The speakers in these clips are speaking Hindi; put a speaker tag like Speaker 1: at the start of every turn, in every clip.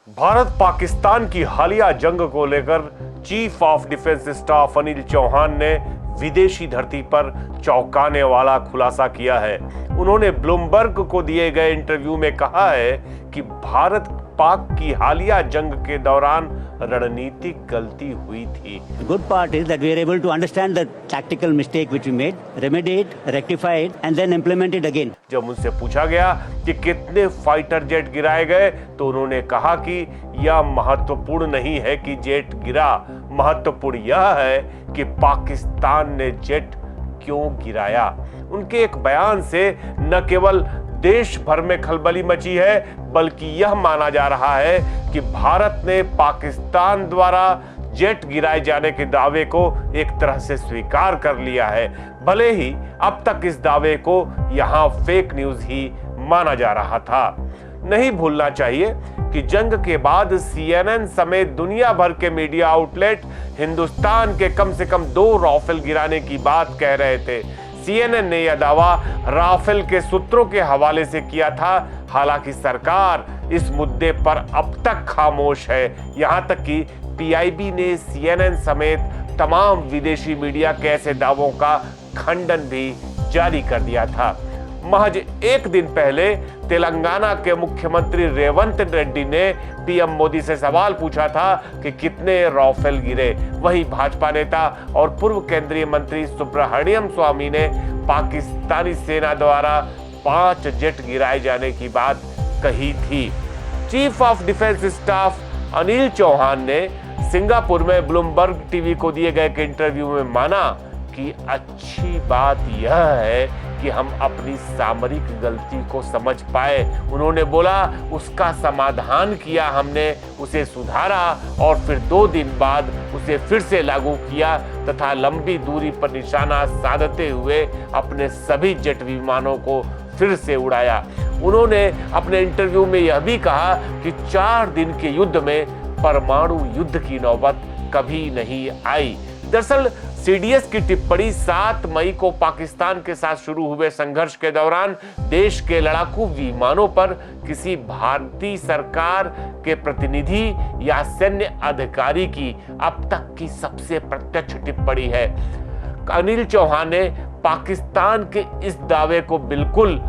Speaker 1: भारत पाकिस्तान की हालिया जंग को लेकर chief of defence staff Anil Chauhan ने विदेशी धरती पर चौंकाने वाला खुलासा किया है। उन्होंने ब्लूमबर्ग को दिए गए इंटरव्यू में कहा है कि भारत पाक की हालिया जंग के दौरान रणनीतिक गलती हुई थी।
Speaker 2: The good part is that we are able to understand the tactical mistake which we made, remedy it, rectify it, and then implement it again.
Speaker 1: जब उनसे पूछा गया कि कितने फाइटर जेट गिराए गए तो उन्होंने कहा कि यह महत्वपूर्ण नहीं है कि जेट गिरा, महत्वपूर्ण यह है कि पाकिस्तान ने जेट क्यों गिराया। उनके एक बयान से न केवल देश भर में खलबली मची है, बल्कि यह माना जा रहा है कि भारत ने पाकिस्तान द्वारा जेट गिराए जाने के दावे को एक तरह से स्वीकार कर लिया है, भले ही अब तक इस दावे को यहां फेक न्यूज ही माना जा रहा था। नहीं भूलना चाहिए कि जंग के बाद CNN समेत दुनिया भर के मीडिया आउटलेट हिंदुस्तान के कम से कम 2 राफेल गिराने की बात कह रहे थे। CNN ने यह दावा राफेल के सूत्रों के हवाले से किया था। हालांकि सरकार इस मुद्दे पर अब तक खामोश है। यहां तक कि PIB ने CNN समेत तमाम विदेशी मीडिया के ऐसे दावों का खंडन भी जारी कर दिया था। महज एक दिन पहले तेलंगाना के मुख्यमंत्री रेवंत रेड्डी ने PM मोदी से सवाल पूछा था कि कितने राफेल गिरे। वहीं भाजपा नेता और पूर्व केंद्रीय मंत्री सुब्रमण्यम स्वामी ने पाकिस्तानी सेना द्वारा 5 जेट गिराए जाने की बात कही थी। Chief of defence staff Anil Chauhan ने सिंगापुर में ब्लूमबर्ग टीवी को दिए गए इंटरव्यू में माना कि अच्छी बात यह है कि हम अपनी सामरिक गलती को समझ पाए। उन्होंने बोला उसका समाधान किया, हमने उसे सुधारा और फिर 2 दिन बाद उसे फिर से लागू किया तथा लंबी दूरी पर निशाना साधते हुए अपने सभी जेट विमानों को फिर से उड़ाया। उन्होंने अपने इंटरव्यू में यह भी कहा कि 4 दिन के युद्ध में परमाणु युद्ध की नौबत कभी नहीं आई। दरअसल CDS की टिप्पणी 7 मई को पाकिस्तान के साथ शुरू हुए संघर्ष के दौरान देश के लड़ाकू विमानों पर किसी भारतीय सरकार के प्रतिनिधि या सैन्य अधिकारी की अब तक की सबसे प्रत्यक्ष टिप्पणी है। अनिल चौहान ने पाकिस्तान के इस दावे को बिल्कुल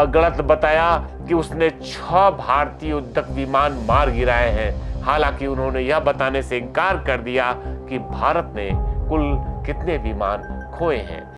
Speaker 1: गलत बताया कि उसने 6 भारतीय युद्धक विमान मार गिराए हैं। हालांकि उन्होंने यह बताने से इनकार कर दिया कि भारत ने कुल कितने विमान खोए हैं।